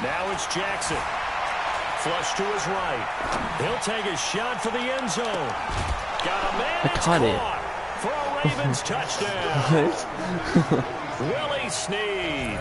Now it's Jackson. Flush to his right. He'll take a shot for the end zone. Got a man. It's caught for a Ravens touchdown. Willie Snead.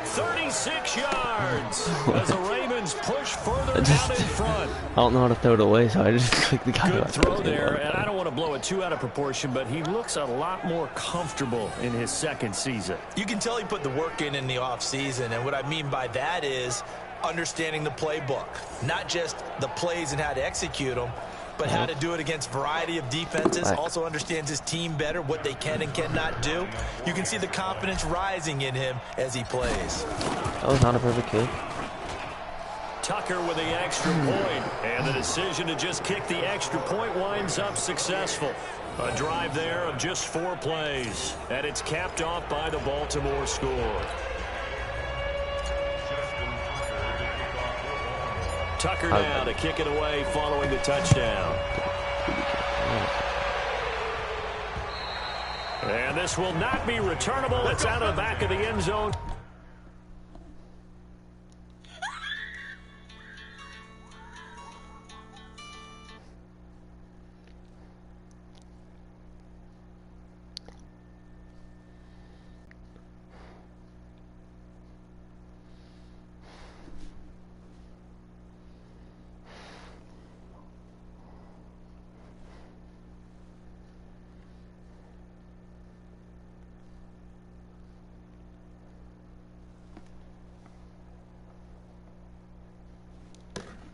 36 yards as the Ravens push further out in front. I don't know how to throw it away, so I just clicked the guy. Good throw there, and I don't want to blow it too out of proportion, but he looks a lot more comfortable in his second season. You can tell he put the work in the offseason, and what I mean by that is understanding the playbook. Not just the plays and how to execute them, but how to do it against a variety of defenses. Also understands his team better, what they can and cannot do. You can see the confidence rising in him as he plays. That was not a perfect kick. Tucker with the extra point, and the decision to just kick the extra point winds up successful. A drive there of just 4 plays, and it's capped off by the Baltimore score. Tucker now to kick it away following the touchdown. And this will not be returnable. It's out of the back of the end zone.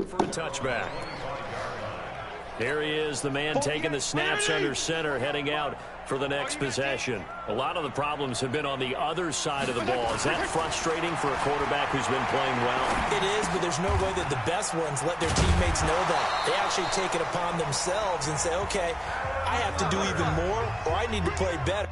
For a touchback. Here he is, the man taking the snaps under center, heading out for the next possession. A lot of the problems have been on the other side of the ball. Is that frustrating for a quarterback who's been playing well? It is, but there's no way that the best ones let their teammates know that. They actually take it upon themselves and say, okay, I have to do even more, or I need to play better.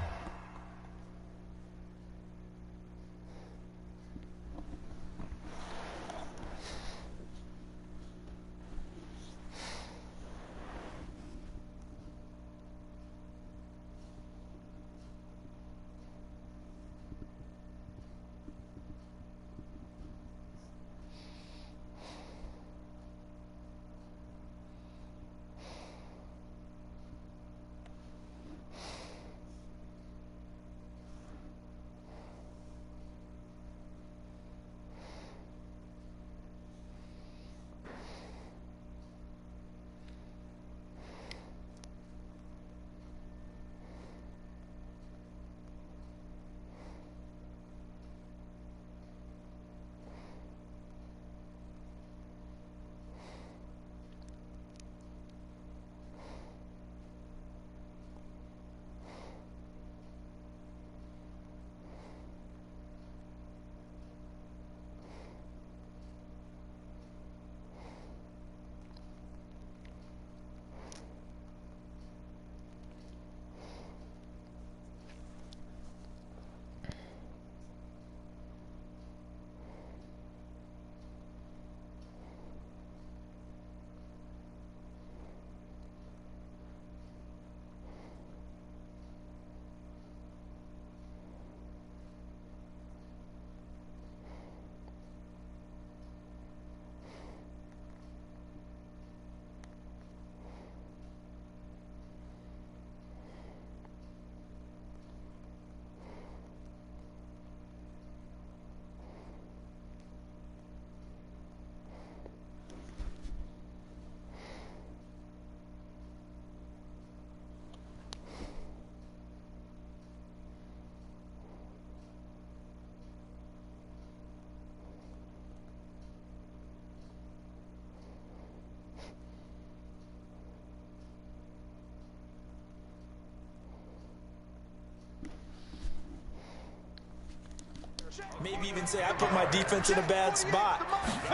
Maybe even say, I put my defense in a bad spot.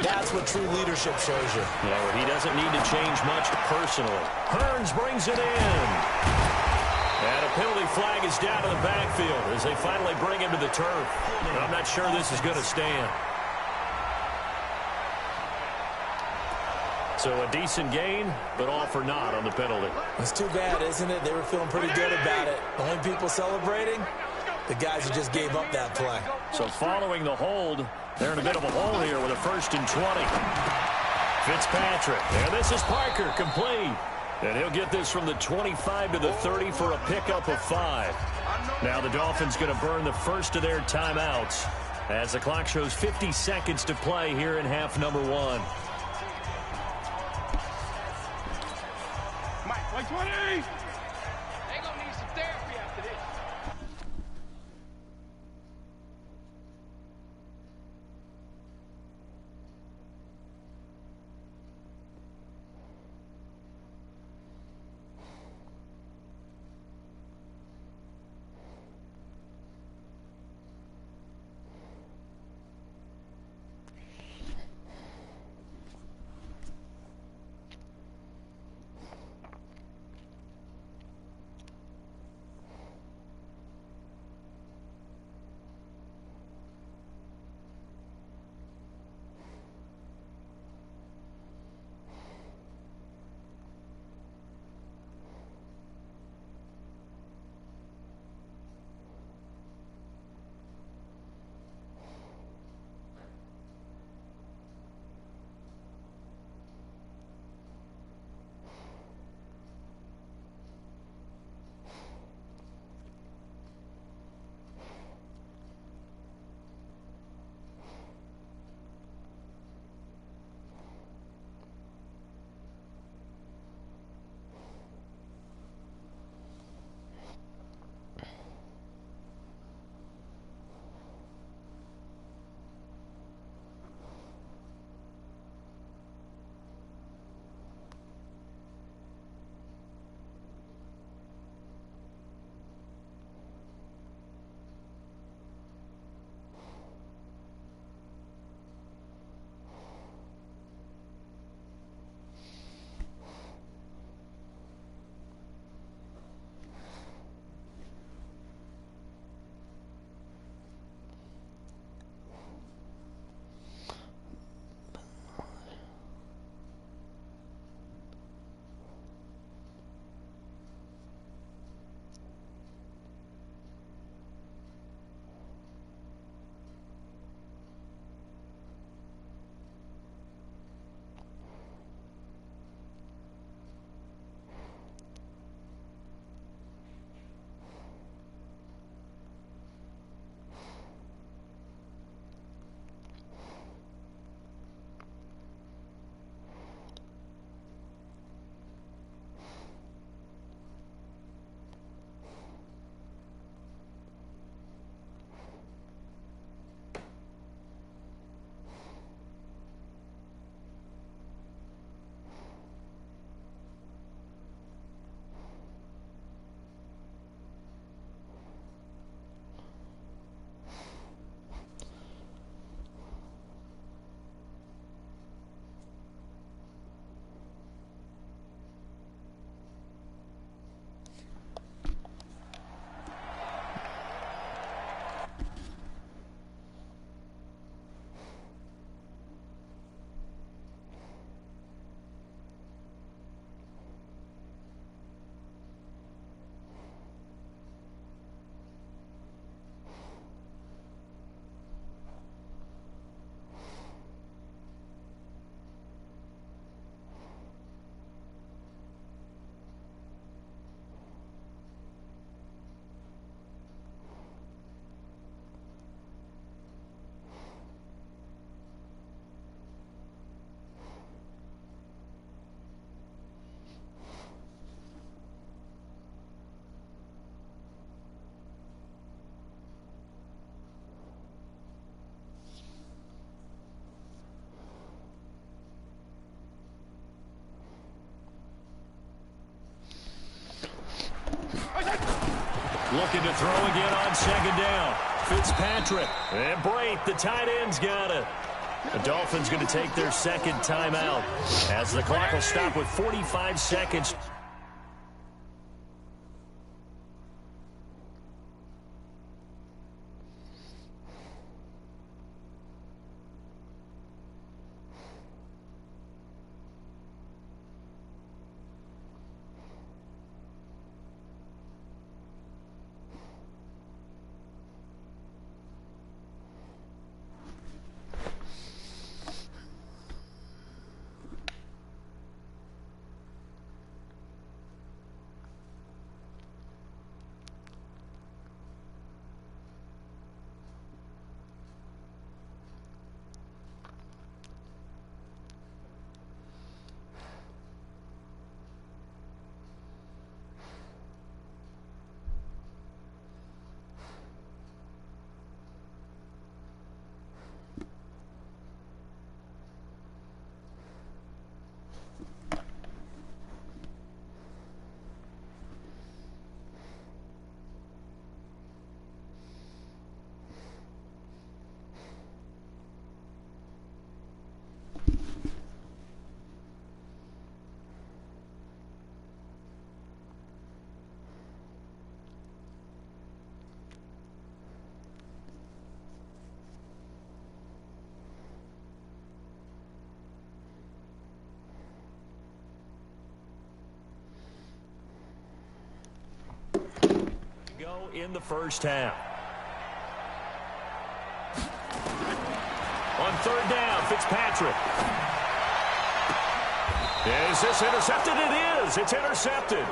That's what true leadership shows you. Yeah, well, he doesn't need to change much personally. Hearns brings it in. And a penalty flag is down to the backfield as they finally bring him to the turf. And I'm not sure this is going to stand. So a decent gain, but all for naught on the penalty. It's too bad, isn't it? They were feeling pretty good about it. The only people celebrating, the guys who just gave up that play. So following the hold, They're in a bit of a hole here with a 1st and 20. Fitzpatrick. And this is Parker, complete. And he'll get this from the 25 to the 30 for a pickup of 5. Now the Dolphins going to burn the first of their timeouts as the clock shows 50 seconds to play here in half number 1. Mike, 20! They gonna need some therapy after this. Looking to throw again on 2nd down. Fitzpatrick. And Brate, the tight end's got it. The Dolphins going to take their 2nd timeout as the clock will stop with 45 seconds. in the first half. On third down, Fitzpatrick. Is this intercepted? It is. It's intercepted.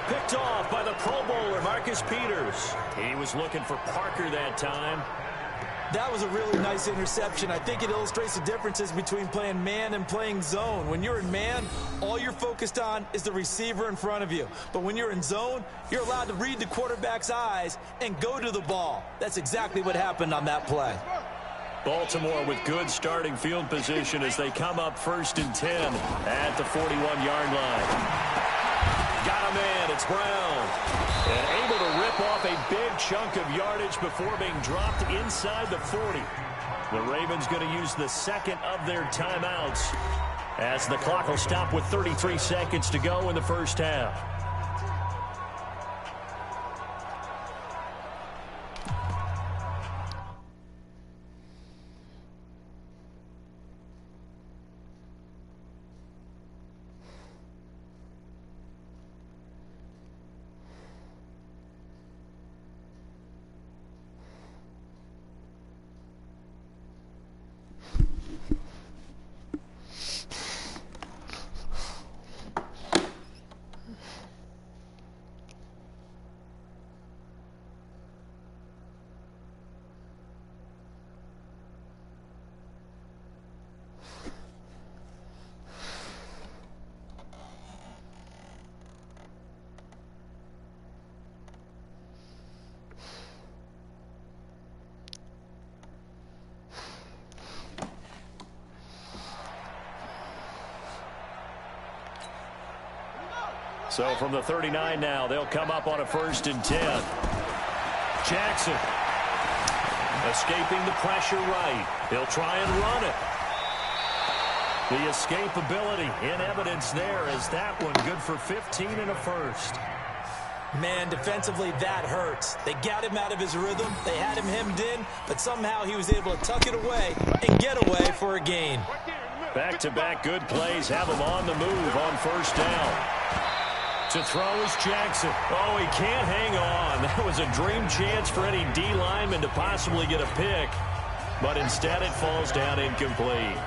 Picked off by the Pro Bowler, Marcus Peters. He was looking for Parker that time. That was a really nice interception. I think it illustrates the differences between playing man and playing zone. When you're in man, all you're focused on is the receiver in front of you. But when you're in zone, you're allowed to read the quarterback's eyes and go to the ball. That's exactly what happened on that play. Baltimore with good starting field position as they come up 1st and 10 at the 41-yard line. Got a man, it's Brown. And able to rip off a big chunk of yardage before being dropped inside the 40. The Ravens going to use the second of their timeouts as the clock will stop with 33 seconds to go in the first half. So from the 39 now, they'll come up on a 1st and 10. Jackson escaping the pressure right. He'll try and run it. The escapability in evidence there as that one good for 15 and a first. Man, defensively, that hurts. They got him out of his rhythm. They had him hemmed in, but somehow he was able to tuck it away and get away for a gain. Back-to-back good plays have him on the move on 1st down. To throw is Jackson. Oh, he can't hang on. That was a dream chance for any D lineman to possibly get a pick, but instead it falls down incomplete.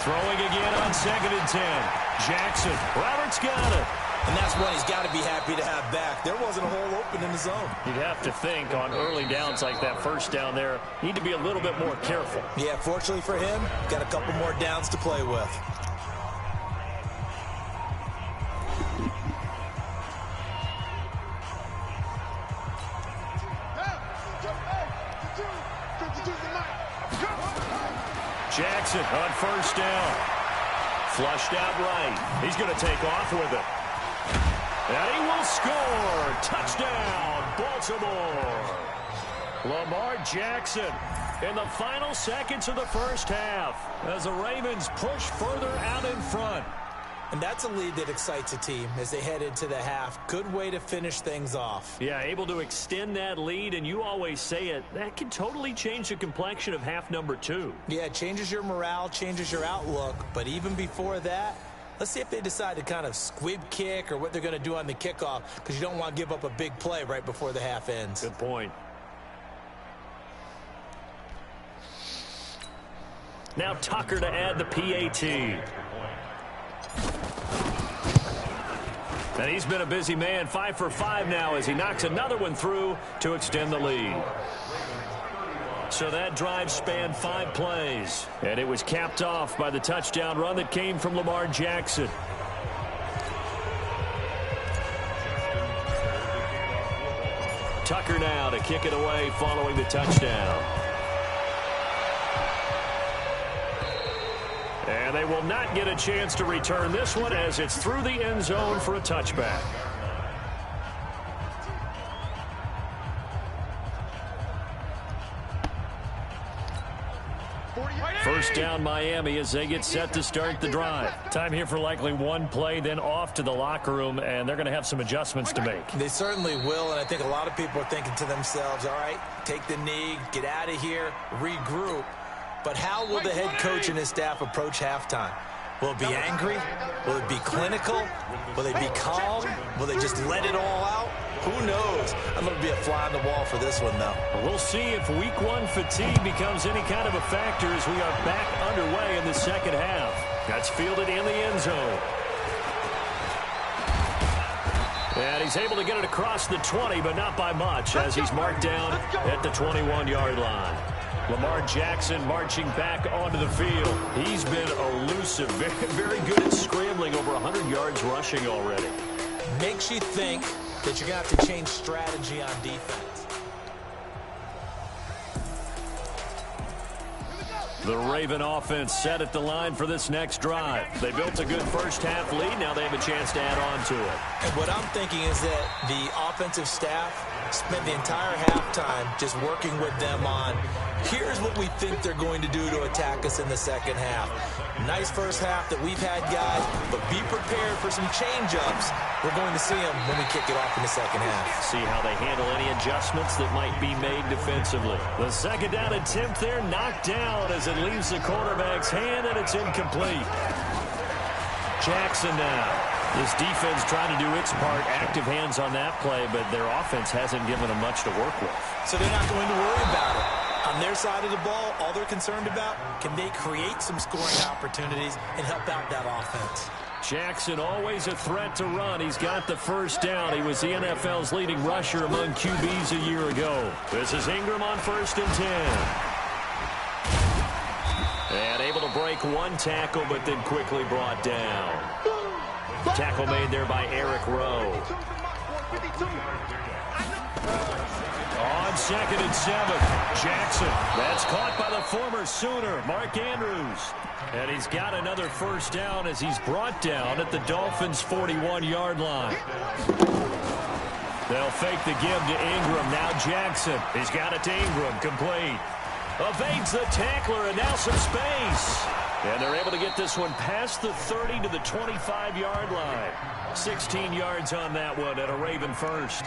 Throwing again on 2nd and 10. Jackson. Roberts got it. And that's one he's got to be happy to have back. There wasn't a hole open in the zone. You'd have to think on early downs like that 1st down there, need to be a little bit more careful. Yeah, fortunately for him, got a couple more downs to play with. Jackson on 1st down. Flushed out right. He's going to take off with it. And he will score. Touchdown, Baltimore. Lamar Jackson in the final seconds of the first half as the Ravens push further out in front. And that's a lead that excites a team as they head into the half. Good way to finish things off. Yeah, able to extend that lead, and you always say it, that can totally change the complexion of half number 2. Yeah, it changes your morale, changes your outlook. But even before that, let's see if they decide to kind of squib kick or what they're going to do on the kickoff, because you don't want to give up a big play right before the half ends. Good point. Now Tucker to add the PAT. And he's been a busy man, 5 for 5 now as he knocks another one through to extend the lead. So that drive spanned 5 plays, and it was capped off by the touchdown run that came from Lamar Jackson. Tucker now to kick it away following the touchdown. And they will not get a chance to return this one as it's through the end zone for a touchback. First down Miami as they get set to start the drive. Time here for likely one play, then off to the locker room, and they're going to have some adjustments to make. They certainly will, and I think a lot of people are thinking to themselves, all right, take the knee, get out of here, regroup. But how will the head coach and his staff approach halftime? Will it be angry? Will it be clinical? Will they be calm? Will they just let it all out? Who knows? I'm going to be a fly on the wall for this one, though. We'll see if week one fatigue becomes any kind of a factor as we are back underway in the second half. That's fielded in the end zone. And he's able to get it across the 20, but not by much, as he's marked down at the 21-yard line. Lamar Jackson marching back onto the field. He's been elusive, very good at scrambling, over 100 yards rushing already. Makes you think that you're going to have to change strategy on defense. The Raven offense set at the line for this next drive. They built a good first-half lead. Now they have a chance to add on to it. And what I'm thinking is that the offensive staff spent the entire halftime just working with them on, here's what we think they're going to do to attack us in the second half. Nice first half that we've had, guys, but be prepared for some change-ups. We're going to see them when we kick it off in the second half. See how they handle any adjustments that might be made defensively. The second down attempt there knocked down as it leaves the quarterback's hand, and it's incomplete. Jackson now. This defense trying to do its part. Active hands on that play, but their offense hasn't given them much to work with. So they're not going to worry about it. On their side of the ball, all they're concerned about, can they create some scoring opportunities and help out that offense? Jackson always a threat to run. He's got the first down. He was the NFL's leading rusher among QBs a year ago. This is Ingram on 1st and 10. And able to break one tackle, but then quickly brought down. Tackle made there by Eric Rowe. On 2nd and 7, Jackson. That's caught by the former Sooner, Mark Andrews. And he's got another first down as he's brought down at the Dolphins' 41-yard line. They'll fake the give to Ingram. Now Jackson. He's got it to Ingram. Complete. Evades the tackler, and now some space. And they're able to get this one past the 30 to the 25-yard line. 16 yards on that one at a Raven first.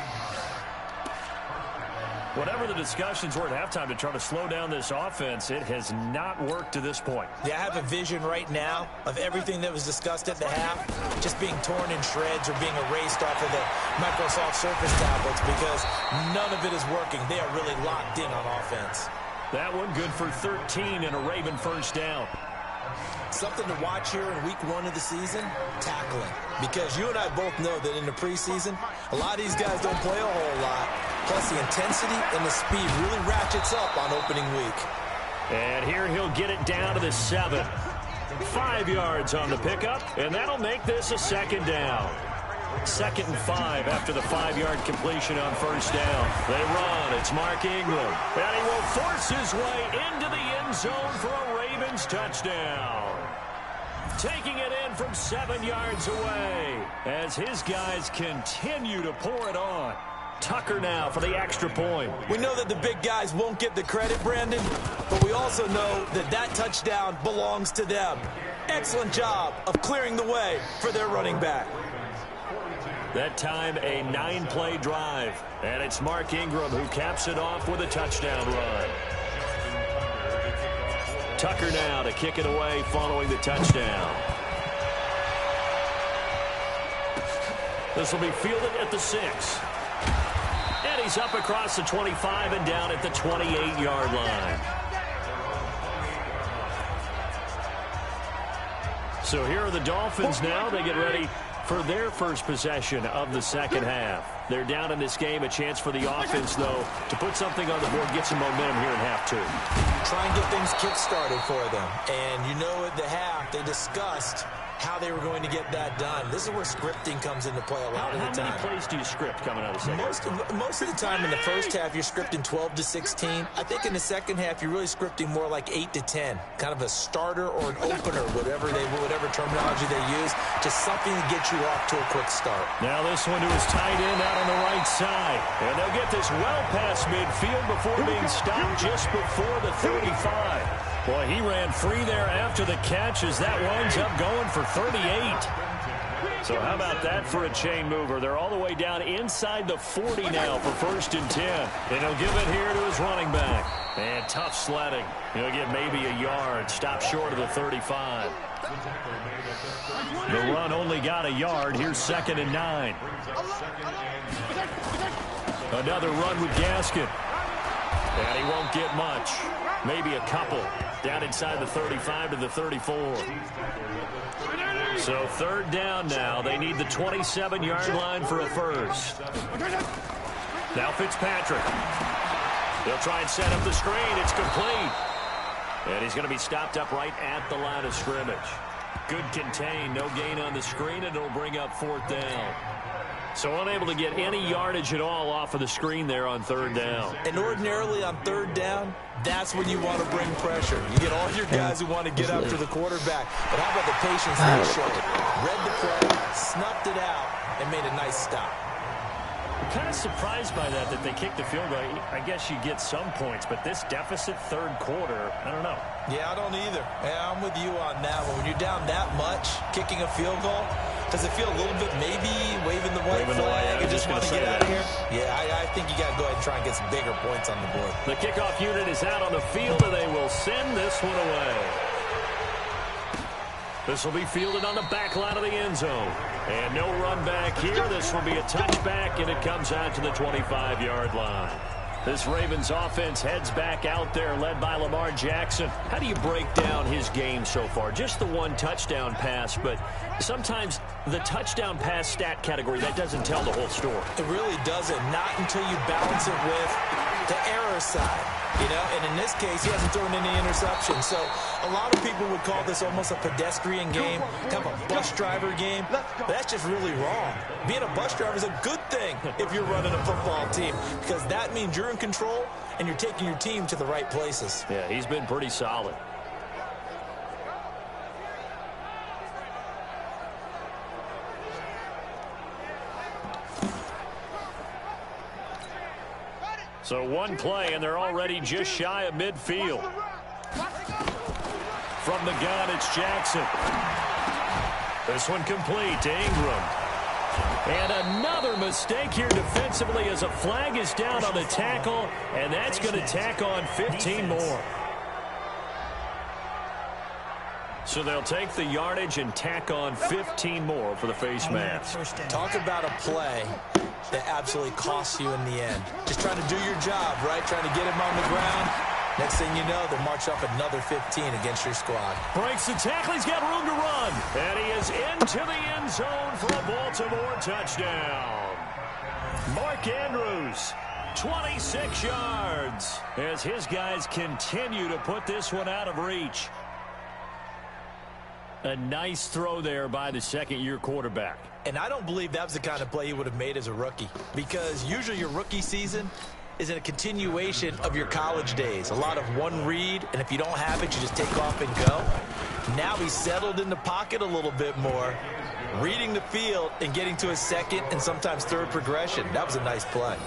Whatever the discussions were at halftime to try to slow down this offense, it has not worked to this point. Yeah, I have a vision right now of everything that was discussed at the half just being torn in shreds or being erased off of the Microsoft Surface tablets because none of it is working. They are really locked in on offense. That one good for 13 and a Raven first down. Something to watch here in week one of the season, tackling. Because you and I both know that in the preseason, a lot of these guys don't play a whole lot. Plus the intensity and the speed really ratchets up on opening week. And here he'll get it down to the 7. 5 yards on the pickup, and that'll make this a second down. 2nd and 5 after the 5-yard completion on first down. They run. It's Mark Ingram. And he will force his way into the end zone for a Ravens touchdown. Taking it in from 7 yards away as his guys continue to pour it on. Tucker now for the extra point. We know that the big guys won't get the credit, Brandon, but we also know that that touchdown belongs to them. Excellent job of clearing the way for their running back. That time a 9-play drive, and it's Mark Ingram who caps it off with a touchdown run. Tucker now to kick it away following the touchdown. This will be fielded at the 6. And he's up across the 25 and down at the 28-yard line. So here are the Dolphins now. They get ready for their first possession of the second half. They're down in this game. A chance for the offense, though, to put something on the board, get some momentum here in half two. Try and get things kick-started for them. And you know at the half, they discussed how they were going to get that done. This is where scripting comes into play a lot of the time. How many plays do you script coming out of the second? Most of the time in the first half, you're scripting 12 to 16. I think in the second half, you're really scripting more like 8 to 10. Kind of a starter or an opener, whatever terminology they use. Just something to get you off to a quick start. Now this one to his tight end out on the right side. And they'll get this well past midfield before being stopped just before the 35. Boy, he ran free there after the catch as that winds up going for 38. So how about that for a chain mover? They're all the way down inside the 40 now for 1st and 10. And he'll give it here to his running back. And tough sledding. He'll get maybe a yard. Stop short of the 35. The run only got a yard. Here's 2nd and 9. Another run with Gaskin. And he won't get much. Maybe a couple. Down inside the 35 to the 34. So 3rd down now. They need the 27-yard line for a first. Now Fitzpatrick. They'll try and set up the screen. It's complete. And he's going to be stopped up right at the line of scrimmage. Good contain. No gain on the screen, and it'll bring up 4th down. So unable to get any yardage at all off of the screen there on 3rd down. And ordinarily on 3rd down, that's when you want to bring pressure. You get all your guys who want to get after the quarterback. But how about the patience they showed? Read the play, snuffed it out, and made a nice stop. I'm kind of surprised by that they kicked the field goal. I guess you get some points, but this deficit 3rd quarter, I don't know. Yeah, I don't either. Yeah, I'm with you on that one. When you're down that much, kicking a field goal, does it feel a little bit maybe waving the white flag and just want to get out of here? Yeah, I think you got to go ahead and try and get some bigger points on the board. The kickoff unit is out on the field, and they will send this one away. This will be fielded on the back line of the end zone. And no run back here. This will be a touchback, and it comes out to the 25-yard line. This Ravens offense heads back out there, led by Lamar Jackson. How do you break down his game so far? Just the 1 touchdown pass, but sometimes the touchdown pass stat category, that doesn't tell the whole story. It really doesn't. Not until you balance it with the error side. You know, and in this case, he hasn't thrown any interceptions. So a lot of people would call this almost a pedestrian game, kind of a bus driver game. But that's just really wrong. Being a bus driver is a good thing if you're running a football team, because that means you're in control and you're taking your team to the right places. Yeah, he's been pretty solid. So 1 play, and they're already just shy of midfield. From the gun, it's Jackson. This one complete to Ingram. And another mistake here defensively as a flag is down on the tackle, and that's going to tack on 15 more. So they'll take the yardage and tack on 15 more for the face mask. Talk about a play that absolutely costs you in the end. Just trying to do your job, right? Trying to get him on the ground. Next thing you know, they'll march up another 15 against your squad. Breaks the tackle. He's got room to run. And he is into the end zone for a Baltimore touchdown. Mark Andrews, 26 yards, as his guys continue to put this one out of reach. A nice throw there by the second-year quarterback. And I don't believe that was the kind of play he would have made as a rookie, because usually your rookie season is in a continuation of your college days. A lot of one read, and if you don't have it, you just take off and go. Now he's settled in the pocket a little bit more, reading the field and getting to his second and sometimes third progression. That was a nice play.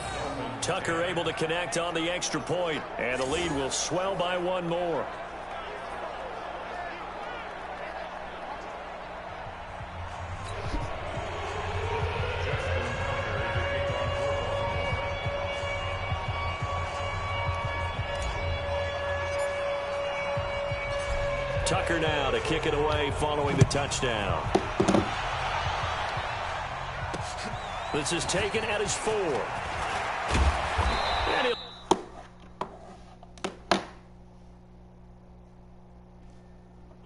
Tucker able to connect on the extra point, and the lead will swell by 1 more. Tucker now to kick it away following the touchdown. This is taken at his 4. And he'll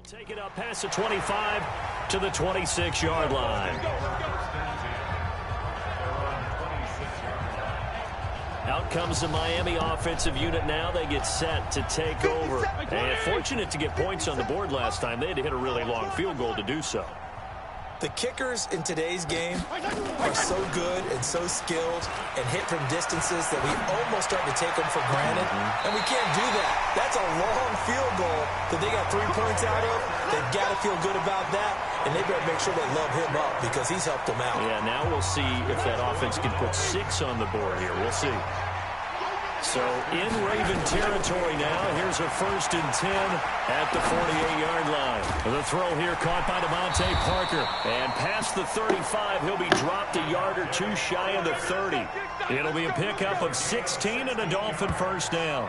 take it up past the 25 to the 26-yard line. Out comes the Miami offensive unit now. They get set to take over. And fortunate to get points on the board last time. They had to hit a really long field goal to do so. The kickers in today's game are so good and so skilled and hit from distances that we almost start to take them for granted. And we can't do that. That's a long field goal that they got 3 points out of. They've got to feel good about that. And they better make sure they love him up because he's helped them out. Yeah, now we'll see if that offense can put 6 on the board here. We'll see. So in Raven territory now, here's a 1st and 10 at the 48-yard line. The throw here caught by Devontae Parker. And past the 35, he'll be dropped a yard or 2 shy of the 30. It'll be a pickup of 16 and a Dolphin 1st down.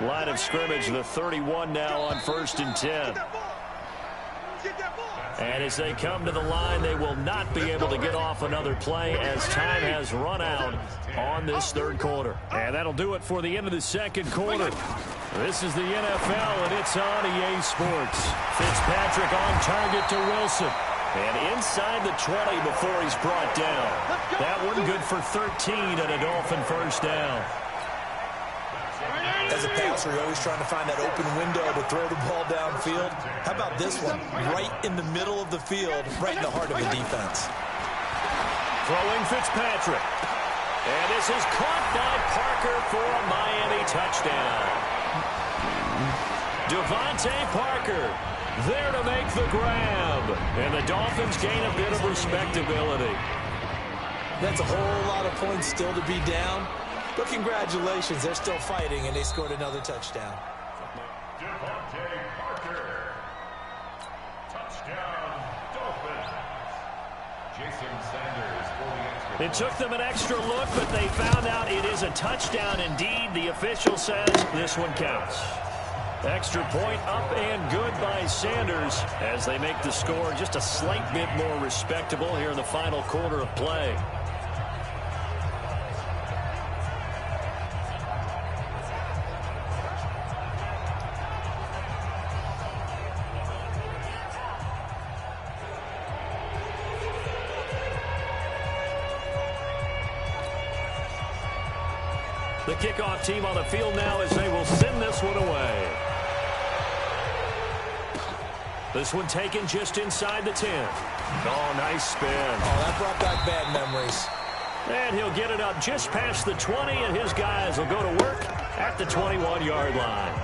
Line of scrimmage, the 31 now on 1st and 10. And as they come to the line, they will not be able to get off another play as time has run out on this third quarter. And that'll do it for the end of the second quarter. This is the NFL, and it's on EA Sports. Fitzpatrick on target to Wilson. And inside the 20 before he's brought down. That one good for 13 and a Dolphin first down. As a passer, you're always trying to find that open window to throw the ball downfield. How about this one? Right in the middle of the field, right in the heart of the defense. Throwing Fitzpatrick. And this is caught by Parker for a Miami touchdown. Devontae Parker there to make the grab. And the Dolphins gain a bit of respectability. That's a whole lot of points still to be down. But congratulations, they're still fighting, and they scored another touchdown. Devontae Parker. Touchdown, Dolphins. Jason Sanders for the extra. It took them an extra look, but they found out it is a touchdown indeed. The official says this one counts. Extra point up and good by Sanders as they make the score just a slight bit more respectable here in the final quarter of play. The kickoff team on the field now as they will send this one away. This one taken just inside the 10. Oh, nice spin. Oh, that brought back bad memories. And he'll get it up just past the 20, and his guys will go to work at the 21-yard line.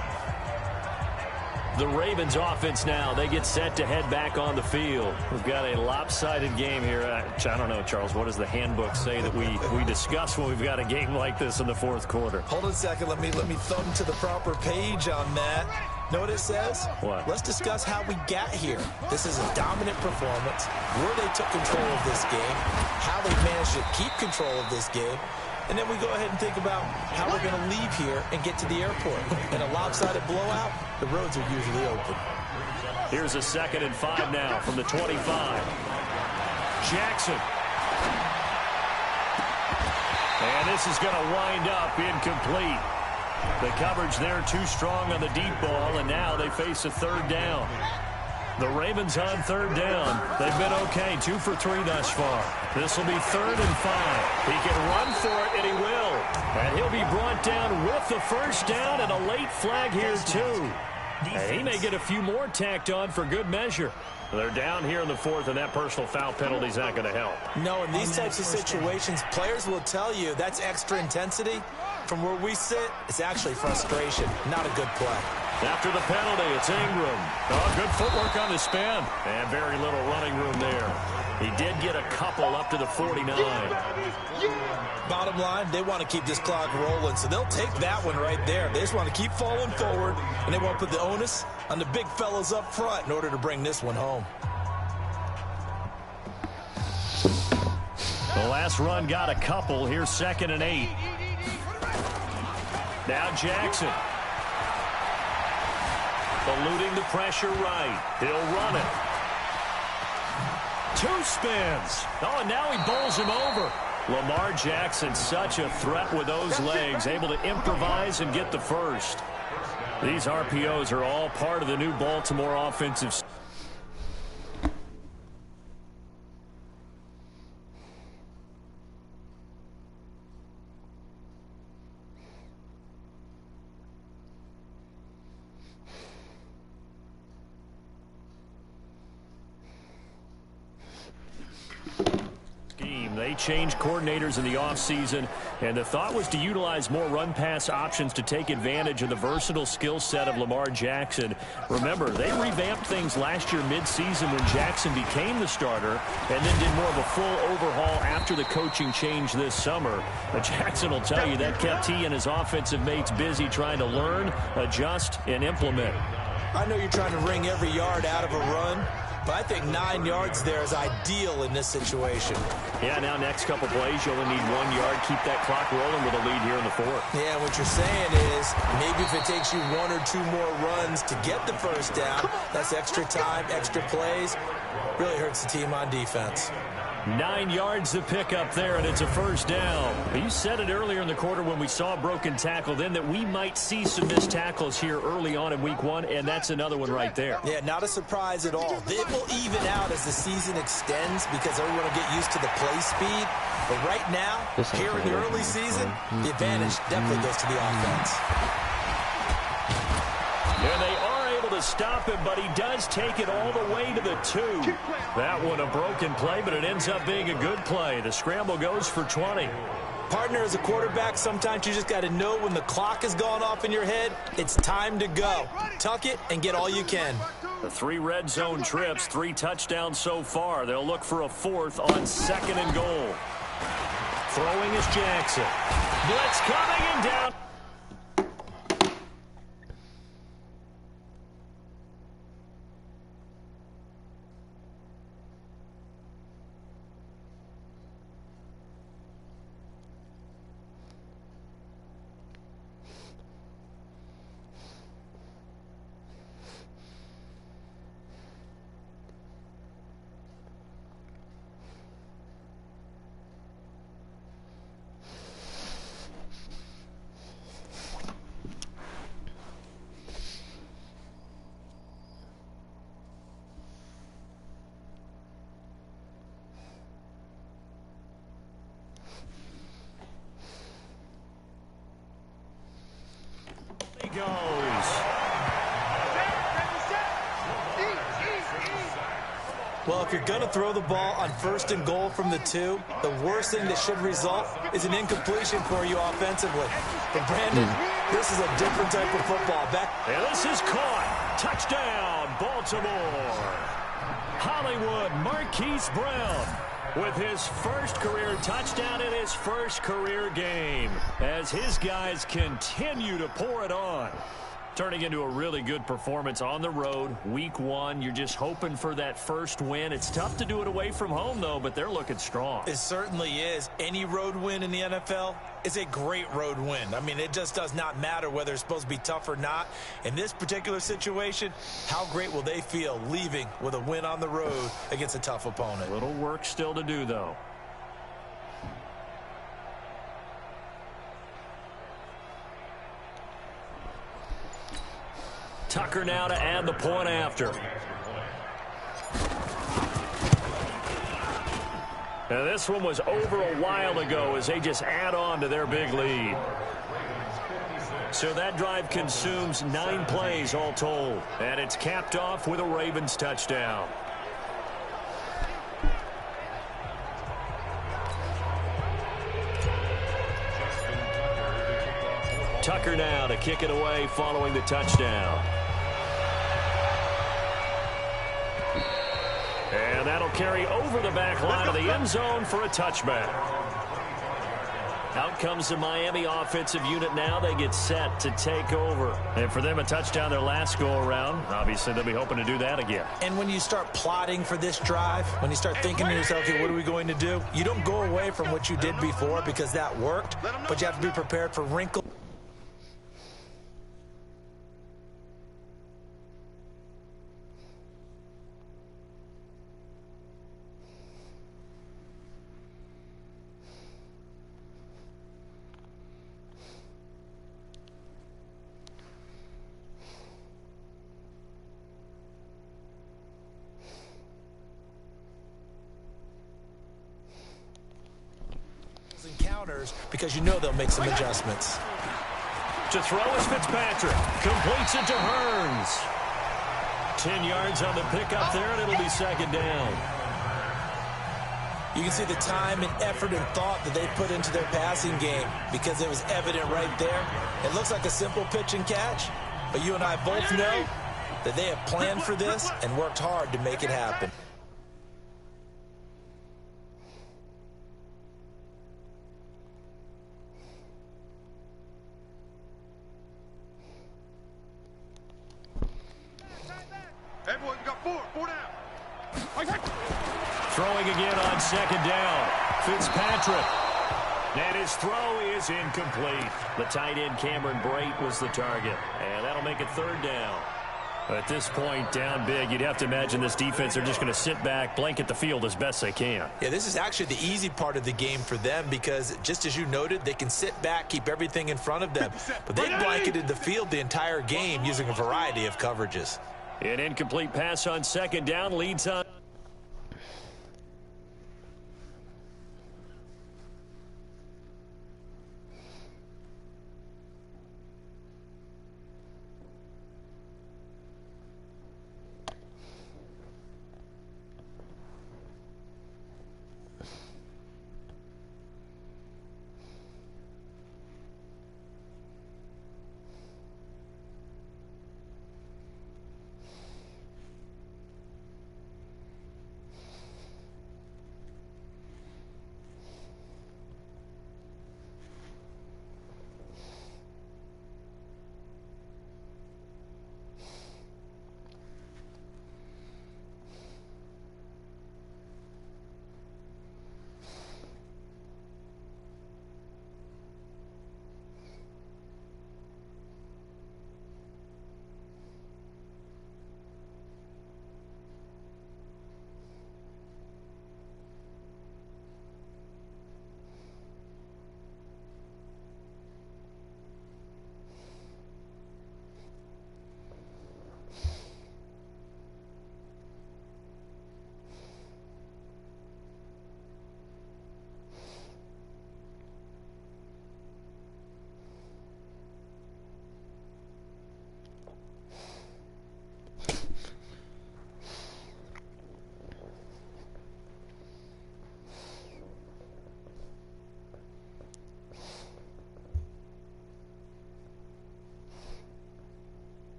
The Ravens offense now, they get set to head back on the field. We've got a lopsided game here. I don't know, Charles, what does the handbook say that we discuss when we've got a game like this in the fourth quarter? Hold on a second. Let me thumb to the proper page on that. Know what it says? What? Let's discuss how we got here. This is a dominant performance, where they took control of this game, how they managed to keep control of this game, and then we go ahead and think about how we're going to leave here and get to the airport. In a lopsided blowout, the roads are usually open. Here's a 2nd and 5 now from the 25. Jackson. And this is going to wind up incomplete. The coverage there too strong on the deep ball, and now they face a 3rd down. The Ravens on 3rd down. They've been okay, 2 for 3 thus far. This will be 3rd and 5. He can run for it, and he will. And he'll be brought down with the first down and a late flag here, too. And he may get a few more tacked on for good measure. They're down here in the 4th, and that personal foul penalty is not going to help. No, in these types of situations, players will tell you that's extra intensity. From where we sit, it's actually frustration, not a good play. After the penalty, it's Ingram. Oh, good footwork on the spin. And very little running room there. He did get a couple up to the 49. Bottom line, they want to keep this clock rolling, so they'll take that one right there. They just want to keep falling forward, and they want to put the onus on the big fellas up front in order to bring this one home. The last run got a couple. Here's 2nd and 8. Now Jackson. Eluding the pressure right. He'll run it. 2 spins. Oh, and now he bowls him over. Lamar Jackson, such a threat with those legs, able to improvise and get the first. These RPOs are all part of the new Baltimore offensive. They changed coordinators in the offseason, and the thought was to utilize more run-pass options to take advantage of the versatile skill set of Lamar Jackson. Remember, they revamped things last year mid-season when Jackson became the starter and then did more of a full overhaul after the coaching change this summer. But Jackson will tell you that kept he and his offensive mates busy trying to learn, adjust, and implement. I know you're trying to wring every yard out of a run, But I think 9 yards there is ideal in this situation. Yeah, now next couple plays, you only need 1 yard. Keep that clock rolling with a lead here in the fourth. Yeah, what you're saying is maybe if it takes you 1 or 2 more runs to get the first down, that's extra time, extra plays. Really hurts the team on defense. 9 yards to pick up there, and it's a first down. You said it earlier in the quarter when we saw a broken tackle then that we might see some missed tackles here early on in week 1, and that's another one right there. Yeah, not a surprise at all. It will even out as the season extends because everyone will get used to the play speed. But right now, here in the early season, the advantage definitely goes to the offense. And they are able to stop him, but he does take it all the way to the 2. That one a broken play, but it ends up being a good play. The scramble goes for 20. Partner, as a quarterback, sometimes you just got to know when the clock has gone off in your head, it's time to go. Tuck it and get all you can. The 3 red zone trips, 3 touchdowns so far. They'll look for a 4th on 2nd and goal. Throwing is Jackson. Blitz coming and down. Goes. Well, if you're going to throw the ball on 1st and goal from the 2, the worst thing that should result is an incompletion for you offensively. But Brandon, this is a different type of football. And this is caught. Touchdown, Baltimore. Hollywood Marquise Brown with his first career touchdown in his first career game as his guys continue to pour it on. Turning into a really good performance on the road. Week 1, you're just hoping for that first win. It's tough to do it away from home, though, but they're looking strong. It certainly is. Any road win in the NFL is a great road win. I mean, it just does not matter whether it's supposed to be tough or not. In this particular situation, how great will they feel leaving with a win on the road against a tough opponent? Little work still to do, though. Tucker now to add the point after. Now this one was over a while ago as they just add on to their big lead. So that drive consumes 9 plays all told. And it's capped off with a Ravens touchdown. Tucker now to kick it away following the touchdown. And that'll carry over the back line of the end zone for a touchback. Out comes the Miami offensive unit now. They get set to take over. And for them, a touchdown their last go-around. Obviously, they'll be hoping to do that again. And when you start plotting for this drive, when you start thinking to yourself, okay, what are we going to do? You don't go away from what you did before because that worked, but you have to be prepared for wrinkles. Because you know they'll make some adjustments. To throw is Fitzpatrick. Completes it to Hearns. 10 yards on the pickup there, and it'll be 2nd down. You can see the time and effort and thought that they put into their passing game because it was evident right there. It looks like a simple pitch and catch, but you and I both know that they have planned for this and worked hard to make it happen. Everyone got 4 down. Throwing again on second down. Fitzpatrick. And his throw is incomplete. The tight end Cameron Brate was the target. And that'll make it third down. At this point, down big, you'd have to imagine this defense are just going to sit back, blanket the field as best they can. Yeah, this is actually the easy part of the game for them because, just as you noted, they can sit back, keep everything in front of them. But they blanketed the field the entire game using a variety of coverages. An incomplete pass on second down leads on.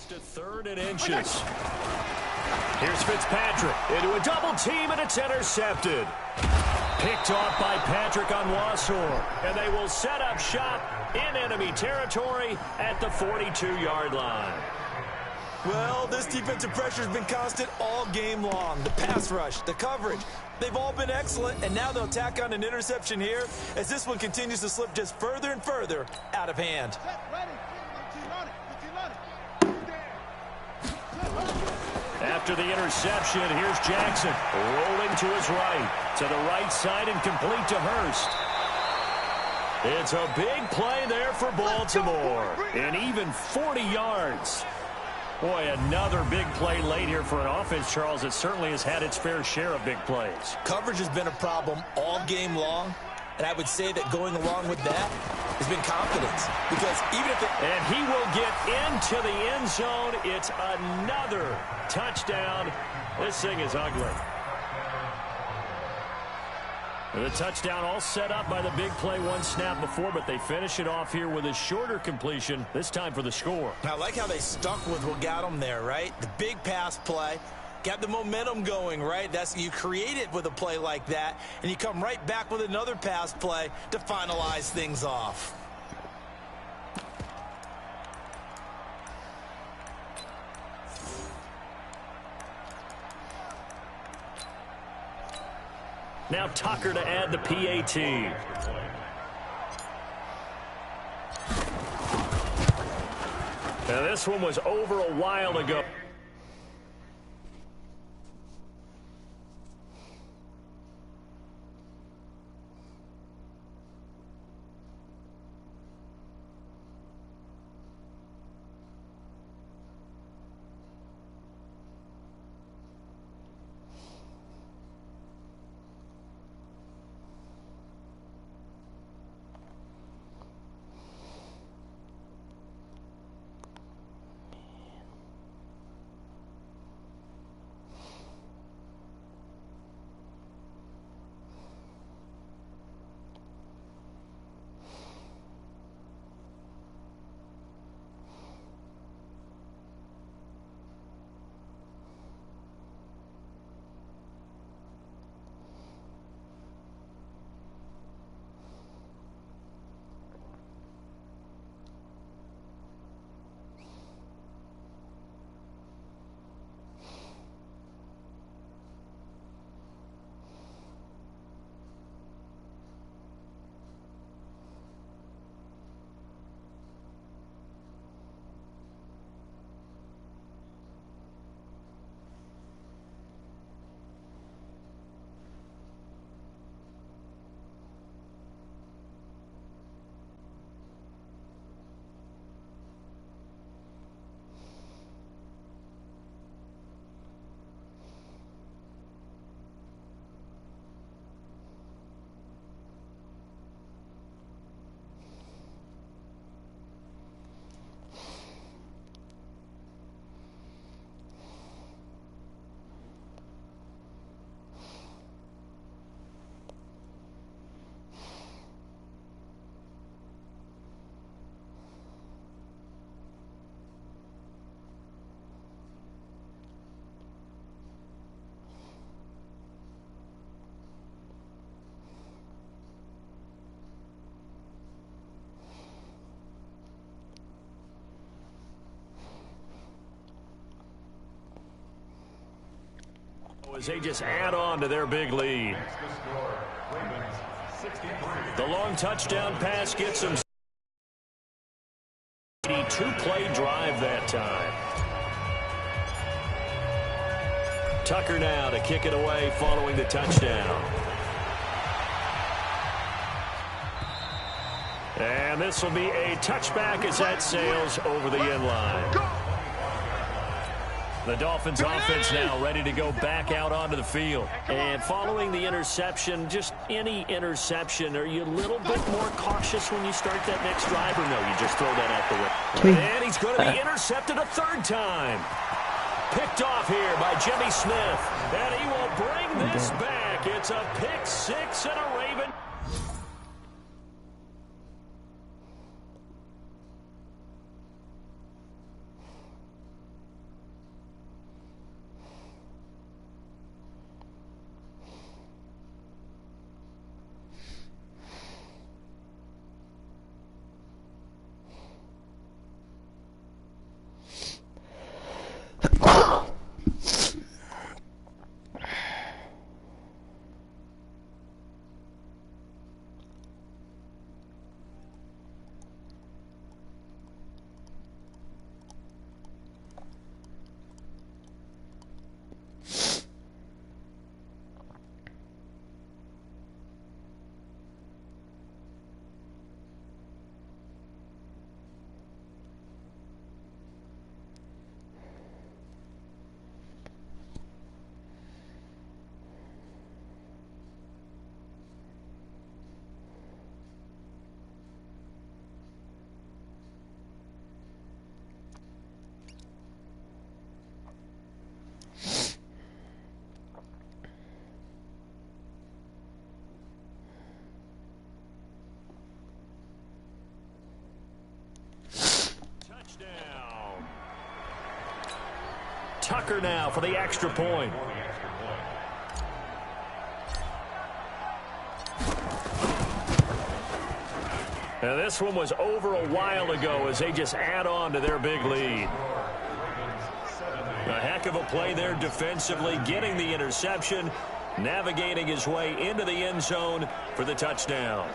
To third and inches. Here's Fitzpatrick into a double team, and it's intercepted. Picked off by Patrick on Wassor, and they will set up shop in enemy territory at the 42-yard line. Well, this defensive pressure has been constant all game long. The pass rush, the coverage, they've all been excellent, and now they'll tack on an interception here as this one continues to slip just further and further out of hand. After the interception, here's Jackson rolling to his right. To the right side and complete to Hurst. It's a big play there for Baltimore. And even 40 yards. Boy, another big play late here for an offense, Charles. It certainly has had its fair share of big plays. Coverage has been a problem all game long. And I would say that going along with that has been confidence. Because even if and he will get into the end zone. It's another touchdown. This thing is ugly. The touchdown all set up by the big play one snap before, but they finish it off here with a shorter completion, this time for the score. I like how they stuck with what got them there, right? The big pass play. Got the momentum going, right? You create it with a play like that, and you come right back with another pass play to finalize things off. Now Tucker to add the PAT. Now this one was over a while ago. as they just add on to their big lead. Makes the score. Ravens 63. The long touchdown pass gets them 82-play drive that time. Tucker now to kick it away following the touchdown. And this will be a touchback as that sails over the end line. The Dolphins offense now ready to go back out onto the field. And following the interception, just any interception, are you a little bit more cautious when you start that next drive, or no, you just throw that out the way? And he's going to be intercepted a third time. Picked off here by Jimmy Smith. And he will bring this back. It's a pick six and a Raven. Tucker now for the extra point. Now this one was over a while ago as they just add on to their big lead. A heck of a play there defensively, getting the interception, navigating his way into the end zone for the touchdown.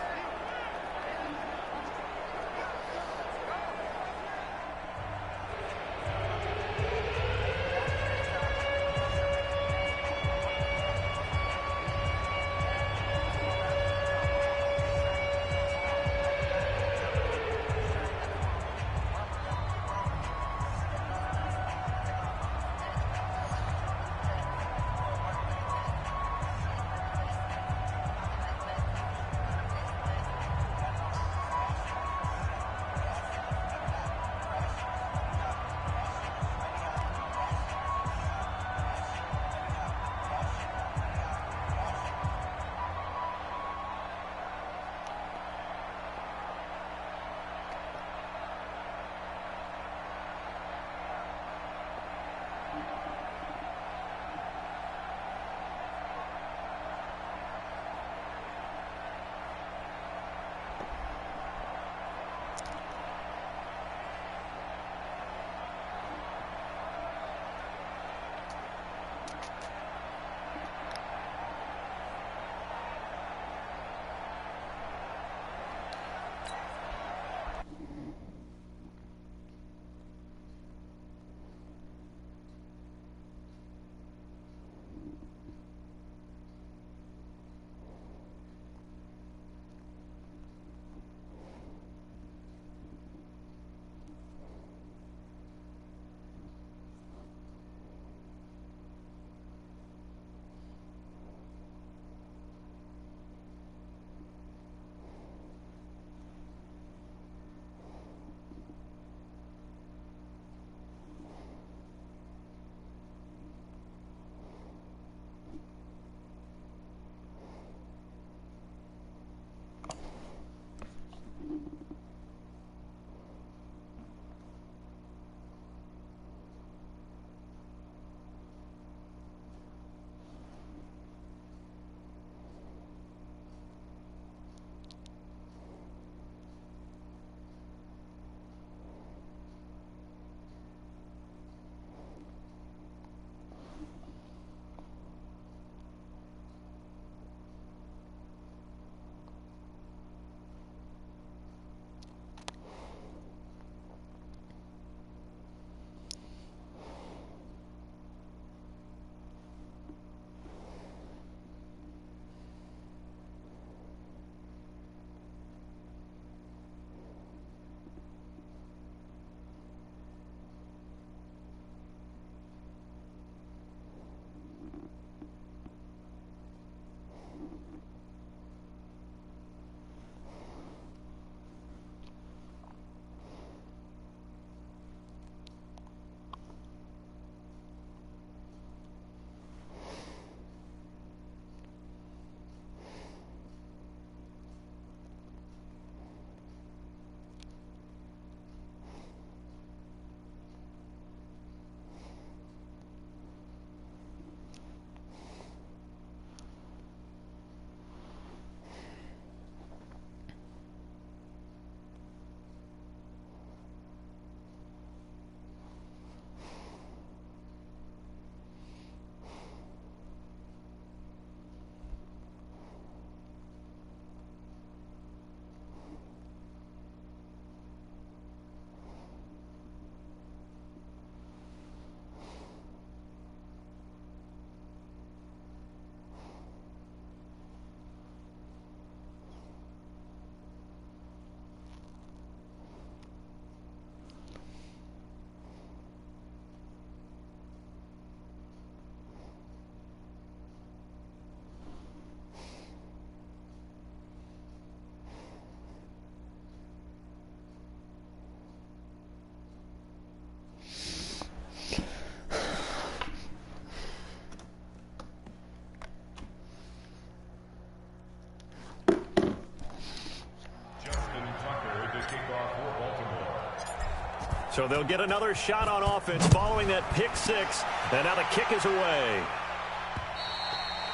So they'll get another shot on offense following that pick six. And now the kick is away.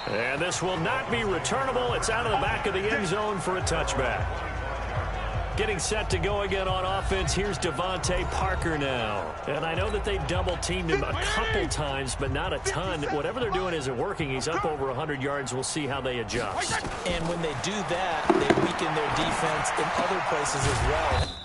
And this will not be returnable. It's out of the back of the end zone for a touchback. Getting set to go again on offense. Here's Devontae Parker now. And I know that they've double-teamed him a couple times, but not a ton. Whatever they're doing isn't working. He's up over 100 yards. We'll see how they adjust. And when they do that, they weaken their defense in other places as well.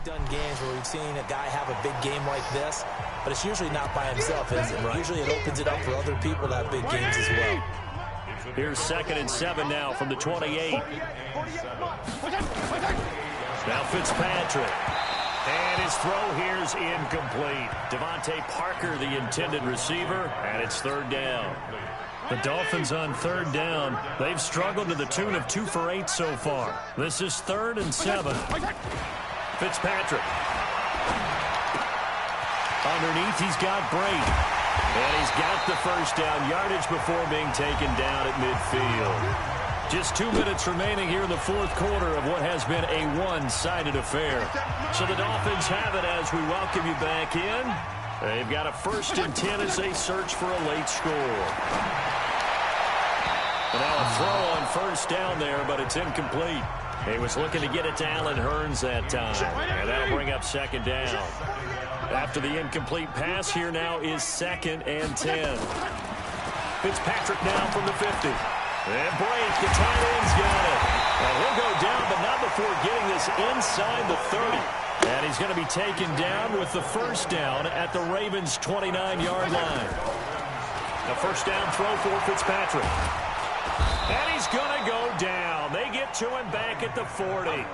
done games where we've seen a guy have a big game like this, but it's usually not by himself, is it? Right. Usually it opens it up for other people to have big games as well. Here's 2nd and 7 now from the 28. Now Fitzpatrick. And his throw here is incomplete. Devontae Parker, the intended receiver, and it's 3rd down. The Dolphins on 3rd down. They've struggled to the tune of 2 for 8 so far. This is 3rd and 7. Fitzpatrick. Underneath, he's got Brady. And he's got the first down yardage before being taken down at midfield. Just 2 minutes remaining here in the 4th quarter of what has been a one-sided affair. So the Dolphins have it as we welcome you back in. They've got a 1st and 10 as they search for a late score. And now a throw on 1st down there, but it's incomplete. He was looking to get it to Allen Hurns that time. And that'll bring up 2nd down. After the incomplete pass, here now is 2nd and 10. Fitzpatrick now from the 50. And break, the tight end's got it. And he'll go down, but not before getting this inside the 30. And he's going to be taken down with the 1st down at the Ravens' 29-yard line. The 1st down throw for Fitzpatrick. And he's going to go down. They get to him back at the 40.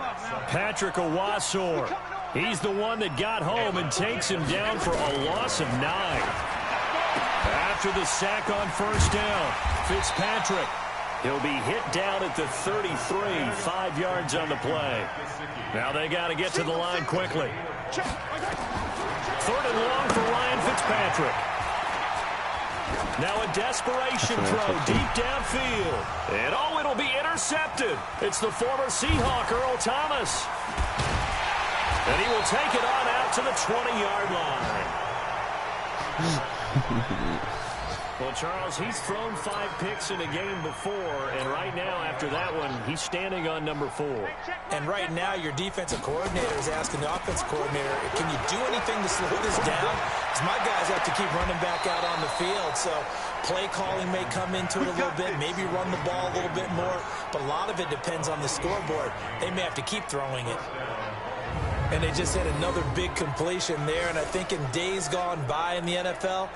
Patrick Owasor. He's the one that got home and takes him down for a loss of 9. After the sack on 1st down, Fitzpatrick. He'll be hit down at the 33, 5 yards on the play. Now they got to get to the line quickly. 3rd and long for Ryan Fitzpatrick. Now a desperation throw deep downfield. And oh, it'll be intercepted. It's the former Seahawk, Earl Thomas. And he will take it on out to the 20-yard line. Well, Charles, he's thrown 5 picks in a game before, and right now, after that one, he's standing on number 4. And right now, your defensive coordinator is asking the offensive coordinator, can you do anything to slow this down? Because my guys have to keep running back out on the field, so play calling may come into it a little bit, maybe run the ball a little bit more, but a lot of it depends on the scoreboard. They may have to keep throwing it. And they just had another big completion there, and I think in days gone by in the NFL,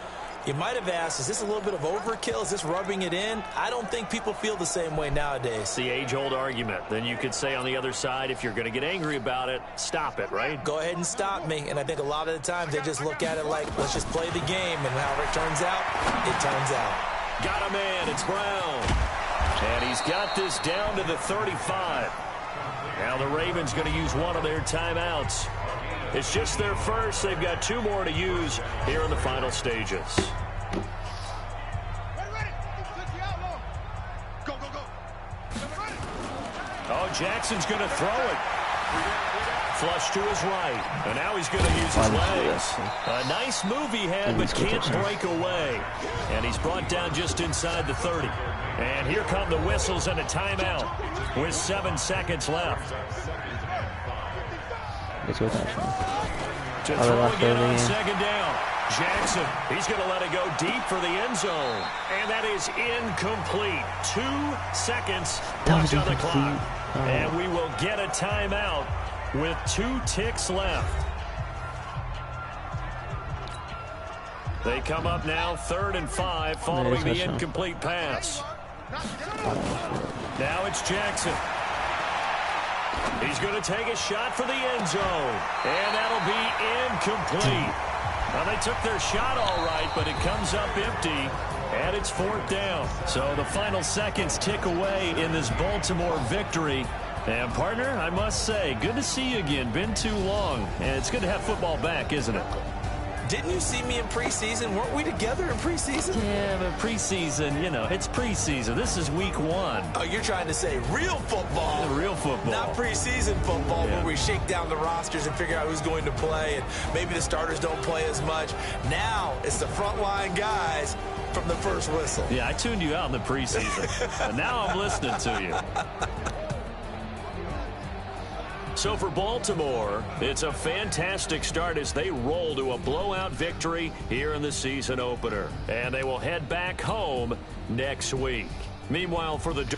you might have asked, is this a little bit of overkill? Is this rubbing it in? I don't think people feel the same way nowadays. It's the age-old argument. Then you could say on the other side, if you're going to get angry about it, stop it, right? Go ahead and stop me. And I think a lot of the times they just look at it like, let's just play the game. And however it turns out, it turns out. Got a man. It's Brown. And he's got this down to the 35. Now the Ravens going to use one of their timeouts. It's just their first. They've got 2 more to use here in the final stages. Oh, Jackson's going to throw it. Flush to his right. And now he's going to use his legs. A nice move he had, but can't break away. And he's brought down just inside the 30. And here come the whistles and a timeout with 7 seconds left. Let's go down. To throw again on 2nd down. Jackson, he's going to let it go deep for the end zone. And that is incomplete. 2 seconds left on the clock. And we will get a timeout with 2 ticks left. They come up now 3rd and 5 following the incomplete pass. Now it's Jackson. He's going to take a shot for the end zone. And that'll be incomplete. Well, they took their shot all right, but it comes up empty. And it's 4th down. So the final seconds tick away in this Baltimore victory. And, partner, I must say, good to see you again. Been too long. And it's good to have football back, isn't it? Didn't you see me in preseason? Weren't we together in preseason? Yeah, but preseason, you know, it's preseason. This is week 1. Oh, you're trying to say real football. Yeah, real football. Not preseason football where we shake down the rosters and figure out who's going to play, and maybe the starters don't play as much. Now it's the frontline guys from the first whistle. Yeah, I tuned you out in the preseason. And now I'm listening to you. So for Baltimore, it's a fantastic start as they roll to a blowout victory here in the season opener. And they will head back home next week. Meanwhile, for the